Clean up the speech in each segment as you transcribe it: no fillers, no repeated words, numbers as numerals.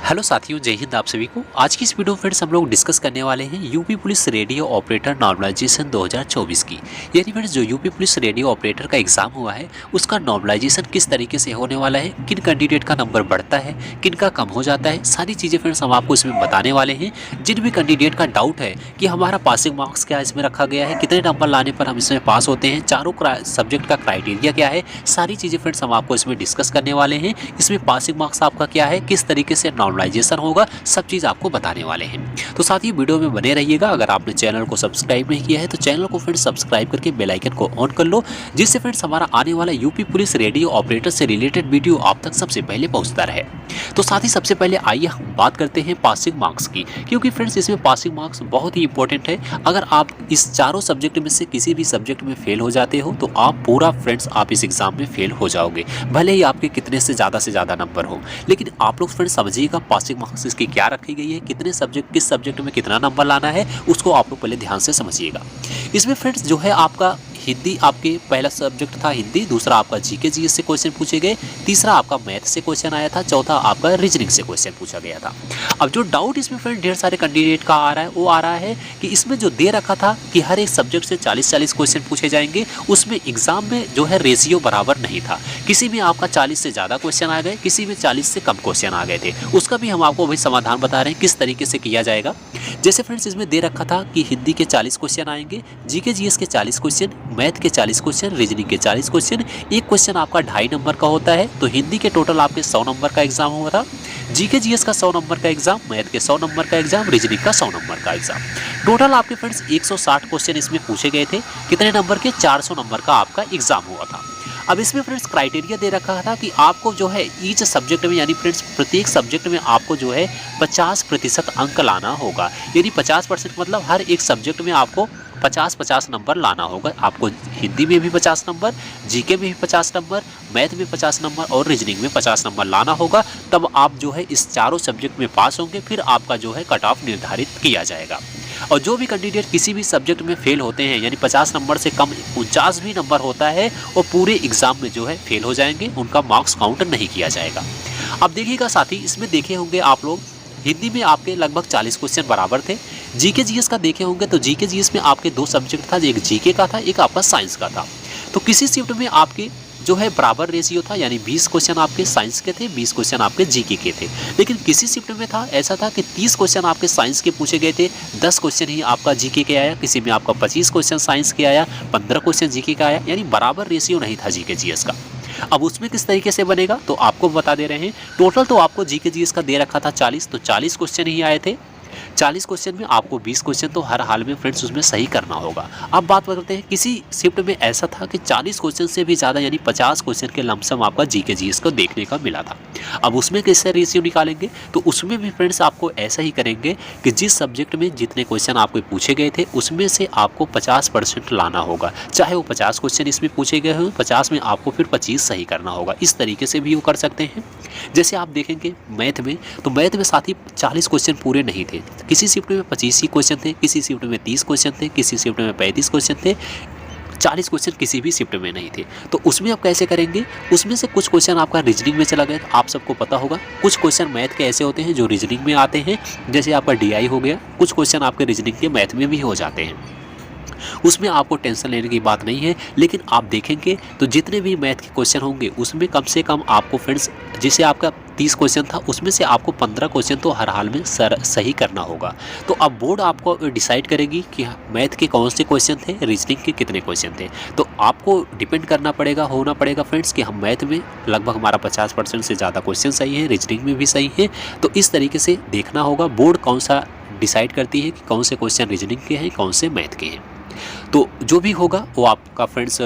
Hello साथियों, जय हिंद आप सभी को। आज की इस वीडियो में फ्रेंड्स हम लोग डिस्कस करने वाले हैं UP police radio operator normalisation 2024 की। यानी फ्रेंड्स जो यूपी पुलिस रेडियो ऑपरेटर का एग्जाम हुआ है उसका नॉर्मलाइजेशन किस तरीके से होने वाला है, किन कैंडिडेट का नंबर बढ़ता है, किन का कम हो जाता है, सारी चीज़ें फ्रेंड्स हम आपको इसमें बताने वाले हैं। जिन भी कैंडिडेट का डाउट है कि हमारा पासिंग मार्क्स क्या इसमें रखा गया है, कितने नंबर लाने पर हम इसमें पास होते हैं, चारों सब्जेक्ट का क्राइटेरिया क्या है, सारी चीज़ें फ्रेंड्स हम आपको इसमें डिस्कस करने वाले हैं। इसमें पासिंग मार्क्स आपका क्या है, किस तरीके से नॉर्मलाइजेशन होगा, सब चीज़ आपको बताने वाले हैं। तो साथ ही वीडियो में बने रहिएगा। अगर आपने चैनल को सब्सक्राइब नहीं किया है तो चैनल को फ्रेंड्स सब्सक्राइब करके बेल आइकन को ऑन कर लो, जिससे फ्रेंड्स हमारा आने वाला यूपी पुलिस रेडियो ऑपरेटर से रिलेटेड वीडियो आप तक सबसे पहले पहुंचता रहे। तो साथ ही सबसे पहले आइए हम बात करते हैं पासिंग मार्क्स की, क्योंकि फ्रेंड्स इसमें पासिंग मार्क्स बहुत ही इंपॉर्टेंट है। अगर आप इस चारों सब्जेक्ट में से किसी भी सब्जेक्ट में फेल हो जाते हो तो आप पूरा फ्रेंड्स आप इस एग्जाम में फेल हो जाओगे, भले ही आपके कितने से ज़्यादा नंबर हो। लेकिन आप लोग फ्रेंड्स समझिएगा पासिंग मार्क्स इसकी क्या रखी गई है, कितने सब्जेक्ट किस सब्जेक्ट में कितना नंबर लाना है, उसको आप लोग पहले ध्यान से समझिएगा। इसमें फ्रेंड्स जो है आपका हिंदी, आपके पहला सब्जेक्ट था हिंदी, दूसरा आपका जीके जीएस से क्वेश्चन पूछे गए, तीसरा आपका मैथ से क्वेश्चन आया था, चौथा आपका रीजनिंग से क्वेश्चन पूछा गया था। अब जो डाउट इसमें फ्रेंड ढेर सारे कैंडिडेट का आ रहा है वो आ रहा है कि इसमें जो दे रखा था कि हर एक सब्जेक्ट से 40-40 क्वेश्चन पूछे जाएंगे, उसमें एग्जाम में जो है रेशियो बराबर नहीं था। किसी में आपका 40 से ज़्यादा क्वेश्चन आ गए, किसी में 40 से कम क्वेश्चन आ गए थे। उसका भी हम आपको वही समाधान बता रहे हैं किस तरीके से किया जाएगा। जैसे फ्रेंड्स इसमें दे रखा था कि हिंदी के 40 क्वेश्चन आएंगे, जीके जीएस के 40 क्वेश्चन, मैथ के 40 क्वेश्चन, रीजनिंग के 40 क्वेश्चन। एक क्वेश्चन आपका 2.5 नंबर का होता है, तो हिंदी के टोटल आपके 100 नंबर का एग्जाम हुआ था, जीके जीएस का 100 नंबर का एग्जाम, मैथ के 100 नंबर का एग्जाम, रीजनिंग का 100 नंबर का एग्जाम। टोटल आपके फ्रेंड्स 160 क्वेश्चन इसमें पूछे गए थे। कितने नंबर के? 400 नंबर का आपका एग्जाम हुआ था। अब इसमें फ्रेंड्स क्राइटेरिया दे रखा था कि आपको जो है ईच सब्जेक्ट में, यानी फ्रेंड्स प्रत्येक सब्जेक्ट में आपको जो है 50% अंक लाना होगा। यानी 50% मतलब हर एक सब्जेक्ट में आपको 50-50 नंबर लाना होगा। आपको हिंदी में भी 50 नंबर, जीके में भी 50 नंबर, मैथ में 50 नंबर और रीजनिंग में 50 नंबर लाना होगा। तब आप जो है इस चारों सब्जेक्ट में पास होंगे, फिर आपका जो है कट ऑफ निर्धारित किया जाएगा। और जो भी कैंडिडेट किसी भी सब्जेक्ट में फेल होते हैं, यानी 50 नंबर से कम 49 भी नंबर होता है, वो पूरे एग्जाम में जो है फेल हो जाएंगे, उनका मार्क्स काउंट नहीं किया जाएगा। अब देखिएगा साथी, इसमें देखे होंगे आप लोग हिंदी में आपके लगभग 40 क्वेश्चन बराबर थे। जीके जीएस का देखे होंगे तो जीके जीएस में आपके 2 सब्जेक्ट था, एक जीके का था, एक आपका साइंस का था। तो किसी शिफ्ट में आपके जो है बराबर रेशियो था, यानी 20 क्वेश्चन आपके साइंस के थे, 20 क्वेश्चन आपके जीके के थे। लेकिन किसी शिफ्ट में था ऐसा था कि 30 क्वेश्चन आपके साइंस के पूछे गए थे, 10 क्वेश्चन ही आपका जीके के आया, किसी में आपका 25 क्वेश्चन साइंस के आया, 15 क्वेश्चन जीके का आया, यानी बराबर रेशियो नहीं था जीके जीएस का। अब उसमें किस तरीके से बनेगा तो आपको बता दे रहे हैं। टोटल तो आपको जीके जीएस का दे रखा था 40, तो 40 क्वेश्चन ही आए थे। 40 क्वेश्चन में आपको 20 क्वेश्चन तो हर हाल में फ्रेंड्स उसमें सही करना होगा। अब बात करते हैं, किसी शिफ्ट में ऐसा था कि 40 क्वेश्चन से भी ज़्यादा, यानी 50 क्वेश्चन के लमसम आपका जीके जीएस को देखने का मिला था। अब उसमें कैसे रेशियो निकालेंगे तो उसमें भी फ्रेंड्स आपको ऐसा ही करेंगे कि जिस सब्जेक्ट में जितने क्वेश्चन आपको पूछे गए थे उसमें से आपको 50% लाना होगा। चाहे वो 50 क्वेश्चन इसमें पूछे गए हों, 50 में आपको फिर 25 सही करना होगा। इस तरीके से भी वो कर सकते हैं। जैसे आप देखेंगे मैथ में, तो मैथ में साथ ही 40 क्वेश्चन पूरे नहीं थे। किसी शिफ्ट में 25 ही क्वेश्चन थे, किसी शिफ्ट में 30 क्वेश्चन थे, किसी शिफ्ट में 35 क्वेश्चन थे, 40 क्वेश्चन किसी भी शिफ्ट में नहीं थे। तो उसमें आप कैसे करेंगे? उसमें से कुछ क्वेश्चन आपका रीजनिंग में चला गया, तो आप सबको पता होगा कुछ क्वेश्चन मैथ के ऐसे होते हैं जो रीजनिंग में आते हैं, जैसे आपका डीआई हो गया, कुछ क्वेश्चन आपके रीजनिंग के मैथ में भी हो जाते हैं। उसमें आपको टेंशन लेने की बात नहीं है। लेकिन आप देखेंगे तो जितने भी मैथ के क्वेश्चन होंगे उसमें कम से कम आपको फ्रेंड्स, जैसे आपका 30 क्वेश्चन था उसमें से आपको 15 क्वेश्चन तो हर हाल में सही करना होगा। तो अब बोर्ड आपको डिसाइड करेगी कि मैथ के कौन से क्वेश्चन थे, रीजनिंग के कितने क्वेश्चन थे। तो आपको डिपेंड करना पड़ेगा, होना पड़ेगा फ्रेंड्स कि हम मैथ में लगभग हमारा 50% से ज़्यादा क्वेश्चन सही है, रीजनिंग में भी सही है। तो इस तरीके से देखना होगा बोर्ड कौन सा डिसाइड करती है कि कौन से क्वेश्चन रीजनिंग के हैं, कौन से मैथ के हैं। तो जो भी होगा वो आपका फ्रेंड्स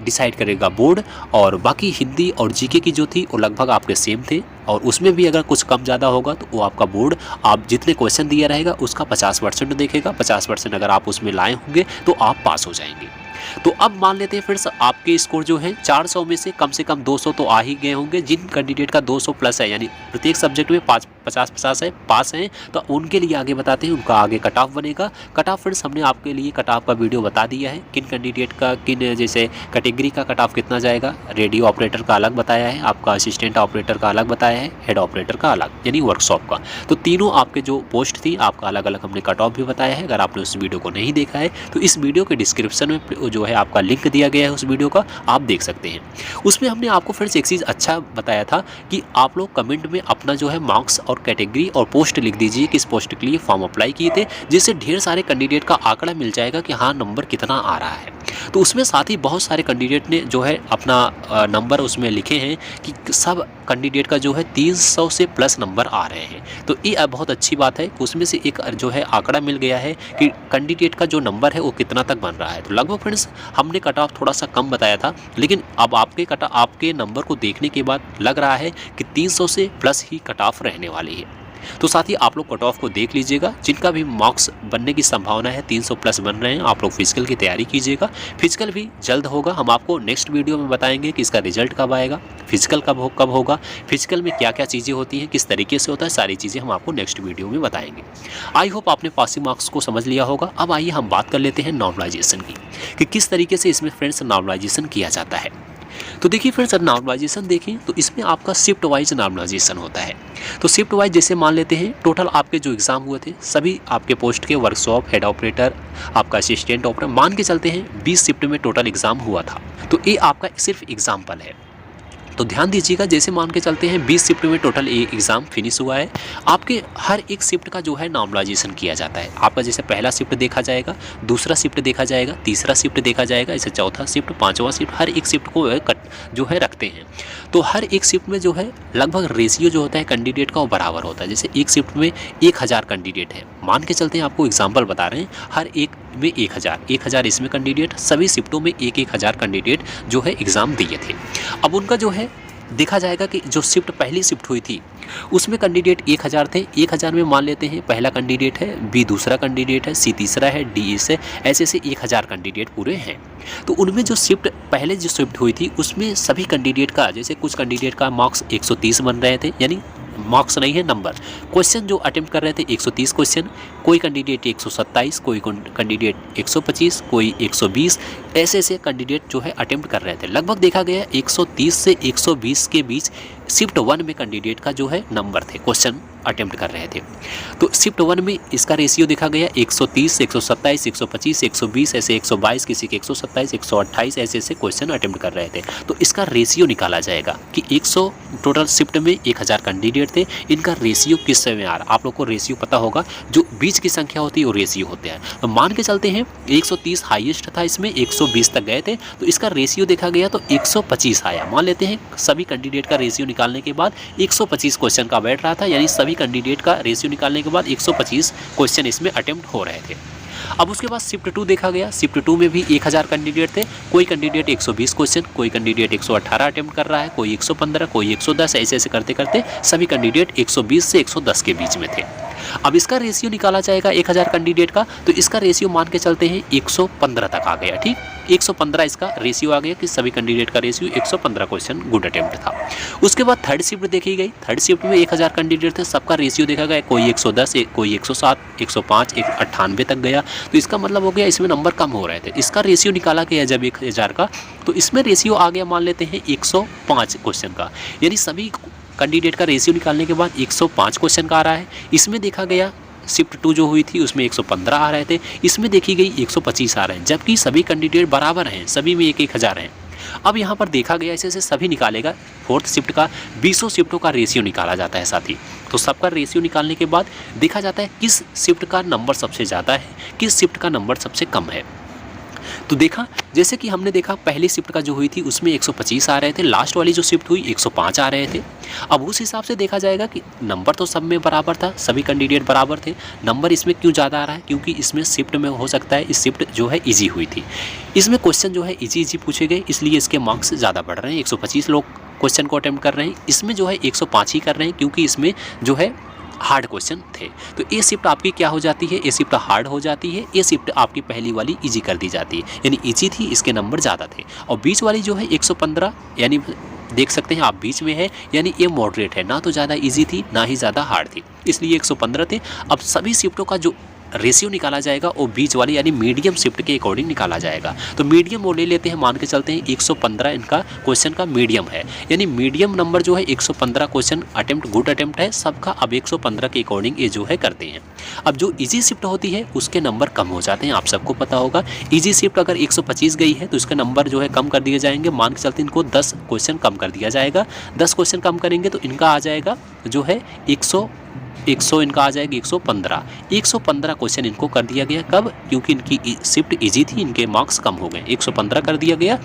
डिसाइड करेगा बोर्ड। और बाकी हिंदी और जीके की जो थी वो लगभग आपके सेम थे, और उसमें भी अगर कुछ कम ज़्यादा होगा तो वो आपका बोर्ड आप जितने क्वेश्चन दिया रहेगा उसका 50% देखेगा। 50% अगर आप उसमें लाए होंगे तो आप पास हो जाएंगे। तो अब मान लेते हैं फ्रेंड्स आपके स्कोर जो है 400 में से कम 200 तो आ ही गए होंगे। जिन कैंडिडेट का 200 प्लस है, यानी प्रत्येक सब्जेक्ट में 50-50 है, पास हैं, तो उनके लिए आगे बताते हैं उनका आगे कट ऑफ बनेगा। कट ऑफ फ्रेंड्स हमने आपके लिए कट ऑफ का वीडियो बता दिया है, किन कैंडिडेट का किन जैसे कैटेगरी का कट ऑफ कितना जाएगा। रेडियो ऑपरेटर का अलग बताया है, आपका असिस्टेंट ऑपरेटर का अलग बताया है, हेड ऑपरेटर का अलग यानी वर्कशॉप का। तो तीनों आपके जो पोस्ट थी आपका अलग अलग हमने कट ऑफ भी बताया है। अगर आपने उस वीडियो को नहीं देखा है तो इस वीडियो के डिस्क्रिप्शन में जो है आपका लिंक दिया गया है उस वीडियो का, आप देख सकते हैं। उसमें हमने आपको फ्रेंड्स एक चीज़ अच्छा बताया था कि आप लोग कमेंट में अपना जो है मार्क्स और कैटेगरी और पोस्ट लिख दीजिए, किस पोस्ट के लिए फॉर्म अप्लाई किए थे, जिससे ढेर सारे कैंडिडेट का आंकड़ा मिल जाएगा कि हाँ नंबर कितना आ रहा है। तो उसमें साथ ही बहुत सारे कैंडिडेट ने जो है अपना नंबर उसमें लिखे हैं कि सब कैंडिडेट का जो है 300 से प्लस नंबर आ रहे हैं। तो ये बहुत अच्छी बात है कि उसमें से एक जो है आंकड़ा मिल गया है कि कैंडिडेट का जो नंबर है वो कितना तक बन रहा है। तो लगभग फ्रेंड्स हमने कट ऑफ थोड़ा सा कम बताया था, लेकिन अब आपके नंबर को देखने के बाद लग रहा है कि 300 से प्लस ही कट ऑफ रहने वाली है। तो साथ ही आप लोग कट ऑफ को देख लीजिएगा, जिनका भी मार्क्स बनने की संभावना है 300 प्लस बन रहे हैं, आप लोग फिजिकल की तैयारी कीजिएगा। फिजिकल भी जल्द होगा, हम आपको नेक्स्ट वीडियो में बताएंगे कि इसका रिजल्ट कब आएगा, फिजिकल कब होगा, फिजिकल में क्या क्या चीज़ें होती हैं, किस तरीके से होता है, सारी चीज़ें हम आपको नेक्स्ट वीडियो में बताएंगे। आई होप आपने पासिंग मार्क्स को समझ लिया होगा। अब आइए हम बात कर लेते हैं नॉर्मलाइजेशन की कि किस तरीके से इसमें फ्रेंड्स नॉर्मलाइजेशन किया जाता है। तो देखिए फ्रेंड्स नॉर्मलाइजेशन देखें तो इसमें आपका शिफ्ट वाइज नॉर्मलाइजेशन होता है। तो शिफ्ट वाइज जैसे मान लेते हैं टोटल आपके जो एग्ज़ाम हुए थे सभी आपके पोस्ट के वर्कशॉप, हेड ऑपरेटर, आपका असिस्टेंट ऑपरेटर, मान के चलते हैं 20 शिफ्ट में टोटल एग्ज़ाम हुआ था। तो ये आपका सिर्फ एग्जाम्पल है। तो ध्यान दीजिएगा, जैसे मान के चलते हैं 20 शिफ्ट में टोटल एग्ज़ाम फिनिश हुआ है, आपके हर एक शिफ्ट का जो है नॉर्मलाइजेशन किया जाता है। आपका जैसे पहला शिफ्ट देखा जाएगा, दूसरा शिफ्ट देखा जाएगा, तीसरा शिफ्ट देखा जाएगा, ऐसे चौथा शिफ्ट, पांचवा शिफ्ट, हर एक शिफ्ट को जो है रखते हैं। तो हर एक शिफ्ट में जो है लगभग रेशियो जो होता है कैंडिडेट का वो बराबर होता है। जैसे एक शिफ्ट में 1000 कैंडिडेट है, मान के चलते हैं, आपको एग्जाम्पल बता रहे हैं, हर एक में 1000 इसमें कैंडिडेट, सभी शिफ्टों में 1000 कैंडिडेट जो है एग्ज़ाम दिए थे। अब उनका जो है देखा जाएगा कि जो शिफ्ट पहली शिफ्ट हुई थी उसमें कैंडिडेट 1000 थे। 1000 में मान लेते हैं पहला कैंडिडेट है, बी दूसरा कैंडिडेट है, सी तीसरा है, डी से ऐसे 1000 कैंडिडेट पूरे हैं। तो उनमें जो शिफ्ट पहले जो शिफ्ट हुई थी उसमें सभी कैंडिडेट का, जैसे कुछ कैंडिडेट का मार्क्स 130 बन रहे थे, यानी मार्क्स नहीं है नंबर, क्वेश्चन जो अटेम्प्ट कर रहे थे 130 क्वेश्चन, कोई कैंडिडेट 127, कोई कैंडिडेट 125, कोई 120, ऐसे कैंडिडेट जो है अटेम्प्ट कर रहे थे। लगभग देखा गया 130 से 120 के बीच शिफ्ट 1 में कैंडिडेट का जो है नंबर थे, क्वेश्चन अटेम्प्ट कर रहे थे। तो शिफ्ट 1 में इसका रेशियो देखा गया 130, 127, 125, 120, ऐसे 122, किसी के 127, 128 ऐसे क्वेश्चन अटेम्प्ट कर रहे थे। तो इसका रेशियो निकाला जाएगा कि 100 टोटल शिफ्ट में 1000 कैंडिडेट थे, इनका रेशियो किस समय आ रहा। आप लोग को रेशियो पता होगा, जो बीच की संख्या होती है वो रेशियो होते हैं। तो मान के चलते हैं 130 हाईएस्ट था, इसमें 120 तक गए थे, तो इसका रेशियो देखा गया तो 125 आया। मान लेते हैं सभी कैंडिडेट का रेशियो निकालने के बाद 125 क्वेश्चन का बैठ रहा था, यानी सभी कैंडिडेट का रेशियो निकालने के बाद 125 क्वेश्चन इसमें अटेम्प्ट हो रहे थे। अब उसके बाद शिफ्ट 2 देखा गया, शिफ्ट 2 में भी 1000 कैंडिडेट थे, कोई कैंडिडेट 120 क्वेश्चन, कोई कैंडिडेट 118 अटेम्प्ट कर रहा है, कोई 115, कोई 110, ऐसे करते करते सभी कैंडिडेट 120 से 110 के बीच में थे। अब इसका रेशियो निकाला जाएगा 1000 कैंडिडेट का, तो इसका रेशियो मान के चलते हैं 115 तक आ गया। ठीक, 115 इसका रेशियो आ गया कि सभी कैंडिडेट का रेशियो 115 क्वेश्चन गुड अटेम्प्ट था। उसके बाद थर्ड शिफ्ट देखी गई, थर्ड शिफ्ट में 1000 कैंडिडेट थे, सबका रेशियो देखा गया, कोई 110, कोई 107, 105, 98 तक गया। तो इसका मतलब हो गया इसमें नंबर कम हो रहे थे। इसका रेशियो निकाला गया जब 1000 का, तो इसमें रेशियो आ गया मान लेते हैं 105 क्वेश्चन का, यानी सभी कैंडिडेट का रेशियो निकालने के बाद 105 क्वेश्चन का आ रहा है। इसमें देखा गया शिफ्ट 2 जो हुई थी उसमें 115 आ रहे थे, इसमें देखी गई 125 आ रहे हैं, जबकि सभी कैंडिडेट बराबर हैं, सभी में 1000 हैं। अब यहाँ पर देखा गया ऐसे सभी निकालेगा, फोर्थ शिफ्ट का 20 शिफ्टों का रेशियो निकाला जाता है साथी। तो सबका रेशियो निकालने के बाद देखा जाता है किस शिफ्ट का नंबर सबसे ज़्यादा है, किस शिफ्ट का नंबर सबसे कम है। तो देखा, जैसे कि हमने देखा पहली शिफ्ट का जो हुई थी उसमें 125 आ रहे थे, लास्ट वाली जो शिफ्ट हुई 105 आ रहे थे। अब उस हिसाब से देखा जाएगा कि नंबर तो सब में बराबर था, सभी कैंडिडेट बराबर थे, नंबर इसमें क्यों ज़्यादा आ रहा है, क्योंकि इसमें शिफ्ट में हो सकता है इस शिफ्ट जो है ईजी हुई थी, इसमें क्वेश्चन जो है ईजी पूछे गए, इसलिए इसके मार्क्स ज़्यादा बढ़ रहे हैं। 125 लोग क्वेश्चन को अटेम्प्ट कर रहे हैं, इसमें जो है 105 ही कर रहे हैं, क्योंकि इसमें जो है हार्ड क्वेश्चन थे। तो ए शिफ्ट आपकी क्या हो जाती है, ए शिफ्ट हार्ड हो जाती है, ए शिफ्ट आपकी पहली वाली इजी कर दी जाती है, यानी इजी थी, इसके नंबर ज़्यादा थे। और बीच वाली जो है 115, यानी देख सकते हैं आप बीच में है, यानी ये मॉडरेट है, ना तो ज़्यादा इजी थी ना ही ज़्यादा हार्ड थी, इसलिए 115 थे। अब सभी शिफ्टों का जो रेशियो निकाला जाएगा वो बीच वाली यानी मीडियम शिफ्ट के अकॉर्डिंग निकाला जाएगा। तो मीडियम वो ले लेते हैं, मान के चलते हैं 115 इनका क्वेश्चन का मीडियम है, यानी मीडियम नंबर जो है 115 क्वेश्चन अटेम्प्ट गुड अटेम्प्ट है सबका, अब 115 के अकॉर्डिंग ये जो है करते हैं। अब जो इजी शिफ्ट होती है उसके नंबर कम हो जाते हैं, आप सबको पता होगा। इजी शिफ्ट अगर 125 गई है तो इसके नंबर जो है कम कर दिए जाएंगे, मान के चलते इनको 10 क्वेश्चन कम कर दिया जाएगा। 10 क्वेश्चन कम करेंगे तो इनका आ जाएगा जो है 100 इनका आ जाएगा 115 क्वेश्चन इनको कर दिया गया। कब? क्योंकि इनकी शिफ्ट इजी थी, इनके मार्क्स कम हो गए, 115 कर दिया गया।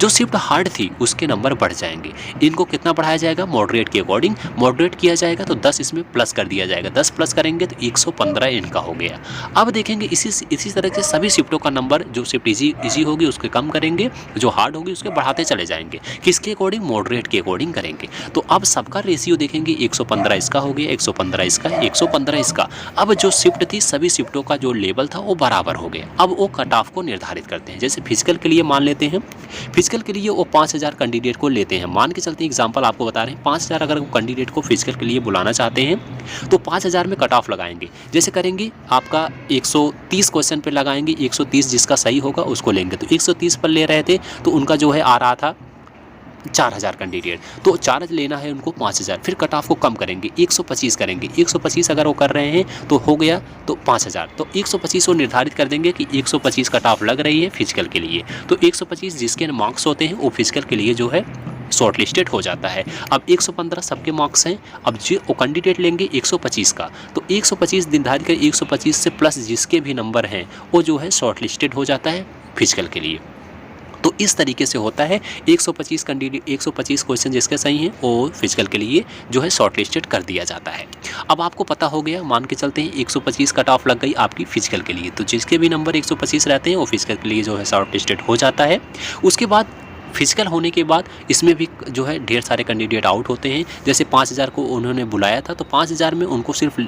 जो शिफ्ट हार्ड थी उसके नंबर बढ़ जाएंगे, इनको कितना बढ़ाया जाएगा, मॉडरेट के अकॉर्डिंग मॉडरेट किया जाएगा, तो 10 इसमें प्लस कर दिया जाएगा, 10 प्लस करेंगे तो 115 इनका हो गया। अब देखेंगे इसी तरह से सभी शिफ्टों का नंबर, जो शिफ्ट इजी होगी उसके कम करेंगे, जो हार्ड होगी उसके बढ़ाते चले जाएंगे, किसके अकॉर्डिंग, मॉडरेट के अकॉर्डिंग करेंगे। तो अब सबका रेशियो देखेंगे, 115 इसका हो गया, 115 इसका, 115 इसका। अब जो शिफ्ट थी सभी शिफ्टों का जो लेवल था वो बराबर हो गया। अब वो कट ऑफ को निर्धारित करते हैं, जैसे फिजिकल के लिए मान लेते हैं, फिजिकल के लिए वो 5000 कैंडिडेट को लेते हैं, मान के चलते हैं एग्जांपल आपको बता रहे हैं, 5000 अगर वो कैंडिडेट को फिजिकल के लिए बुलाना चाहते हैं तो 5000 में कट ऑफ लगाएंगे। जैसे करेंगे आपका 130 क्वेश्चन पे लगाएंगे, 130 जिसका सही होगा उसको लेंगे। तो 130 पर ले रहे थे तो उनका जो है आ रहा था 4000 कैंडिडेट, तो 4 लेना है उनको 5000, फिर कट ऑफ को कम करेंगे, 125 करेंगे, 125 अगर वो कर रहे हैं तो हो गया तो 5000, तो 125 को निर्धारित कर देंगे कि 125 कट ऑफ लग रही है फिजिकल के लिए। तो 125 जिसके मार्क्स होते हैं वो फिजिकल के लिए जो है शॉर्ट लिस्टेड हो जाता है। अब 115 सबके मार्क्स हैं, अब जो वो कैंडिडेट लेंगे 125 का, तो 125 निर्धारित कर 125 से प्लस जिसके भी नंबर हैं वो जो है शॉर्ट लिस्टेड हो जाता है फिजिकल के लिए। तो इस तरीके से होता है, 125 कैंडिडेट 125 क्वेश्चन जिसके सही हैं वो फिजिकल के लिए जो है शॉर्ट लिस्टेड कर दिया जाता है। अब आपको पता हो गया, मान के चलते हैं 125 कट ऑफ लग गई आपकी फिजिकल के लिए, तो जिसके भी नंबर 125 रहते हैं वो फिजिकल के लिए जो है शॉर्ट लिस्टेड हो जाता है। उसके बाद फिजिकल होने के बाद इसमें भी जो है ढेर सारे कैंडिडेट आउट होते हैं। जैसे 5000 को उन्होंने बुलाया था तो 5000 में उनको सिर्फ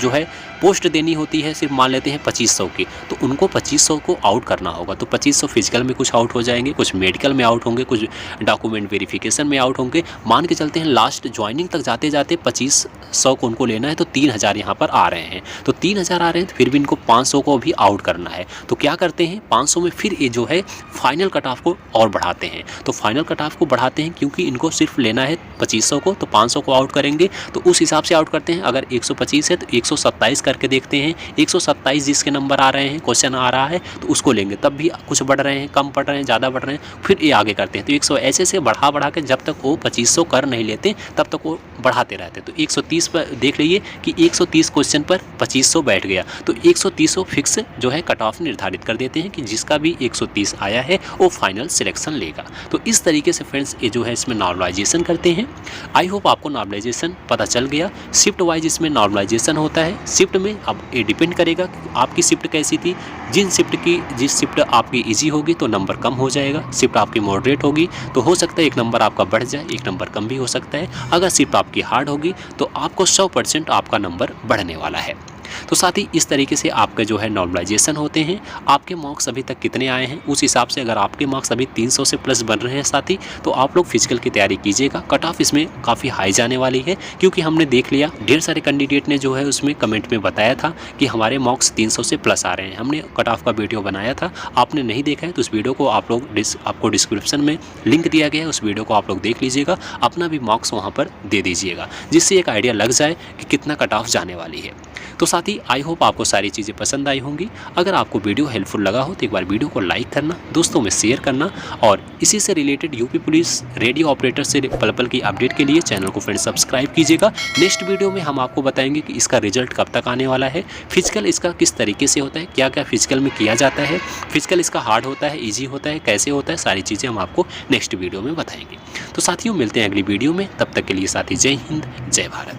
जो है पोस्ट देनी होती है, सिर्फ मान लेते हैं 2500 की, तो उनको 2500 को आउट करना होगा। तो 2500 फिजिकल में कुछ आउट हो जाएंगे, कुछ मेडिकल में आउट होंगे, कुछ डॉक्यूमेंट वेरिफिकेशन में आउट होंगे। मान के चलते हैं लास्ट ज्वाइनिंग तक जाते जाते 2500 को उनको लेना है, तो 3000 यहाँ पर आ रहे हैं, तो 3000 आ रहे हैं, तो फिर भी इनको 500 को भी आउट करना है। तो क्या करते हैं, 500 में फिर ये जो है फाइनल कट ऑफ को और बढ़ाते हैं। तो फाइनल कट ऑफ को बढ़ाते हैं क्योंकि इनको सिर्फ लेना है 2500 को, तो 500 को आउट करेंगे, तो उस हिसाब से आउट करते हैं। अगर 125 है तो 127 करके देखते हैं, 127 जिसके नंबर आ रहे हैं, क्वेश्चन आ रहा है तो उसको लेंगे, तब भी कुछ बढ़ रहे हैं, कम पढ़ रहे हैं, ज़्यादा बढ़ रहे हैं, फिर ये आगे करते हैं। तो 100 ऐसे से बढ़ा के जब तक वो 2500 कर नहीं लेते तब तक वो बढ़ाते रहते हैं। तो 130 पर देख लीजिए कि 130 क्वेश्चन पर 2500 बैठ गया, तो 130 फिक्स जो है कट ऑफ निर्धारित कर देते हैं कि जिसका भी 130 आया है वो फाइनल सिलेक्शन लेगा। तो इस तरीके से फ्रेंड्स ये जो है इसमें नॉर्मलाइजेशन करते हैं। आई होप आपको नॉर्मलाइजेशन पता चल गया। शिफ्ट वाइज इसमें नॉर्मलाइजेशन होता है। शिफ्ट में अब ये डिपेंड करेगा कि आपकी शिफ्ट कैसी थी। जिस शिफ्ट आपकी इजी होगी तो नंबर कम हो जाएगा, शिफ्ट आपकी मॉडरेट होगी तो हो सकता है एक नंबर आपका बढ़ जाए, एक नंबर कम भी हो सकता है। अगर शिफ्ट आपकी हार्ड होगी तो आपको 100% आपका नंबर बढ़ने वाला है। तो साथ ही इस तरीके से आपके जो है नॉर्मलाइजेशन होते हैं। आपके मार्क्स अभी तक कितने आए हैं उस हिसाब से, अगर आपके मार्क्स अभी 300 से प्लस बन रहे हैं साथी, तो आप लोग फिजिकल की तैयारी कीजिएगा। कट ऑफ इसमें काफ़ी हाई जाने वाली है, क्योंकि हमने देख लिया ढेर सारे कैंडिडेट ने जो है उसमें कमेंट में बताया था कि हमारे मार्क्स 300 से प्लस आ रहे हैं। हमने कट ऑफ का वीडियो बनाया था, आपने नहीं देखा है तो उस वीडियो को आपको डिस्क्रिप्शन में लिंक दिया गया है, उस वीडियो को आप लोग देख लीजिएगा, अपना भी मार्क्स वहाँ पर दे दीजिएगा, जिससे एक आइडिया लग जाए कि कितना कट ऑफ जाने वाली है। तो साथ ही आई होप आपको सारी चीज़ें पसंद आई होंगी। अगर आपको वीडियो हेल्पफुल लगा हो तो एक बार वीडियो को लाइक करना, दोस्तों में शेयर करना, और इसी से related UP police radio operator से पल पल की अपडेट के लिए चैनल को फ्रेंड्स सब्सक्राइब कीजिएगा। नेक्स्ट वीडियो में हम आपको बताएंगे कि इसका रिजल्ट कब तक आने वाला है, फिजिकल इसका किस तरीके से होता है, क्या क्या फिजिकल में किया जाता है, फिजिकल इसका हार्ड होता है, ईजी होता है, कैसे होता है, सारी चीज़ें हम आपको नेक्स्ट वीडियो में बताएंगे। तो साथियों मिलते हैं अगली वीडियो में, तब तक के लिए साथी जय हिंद, जय भारत।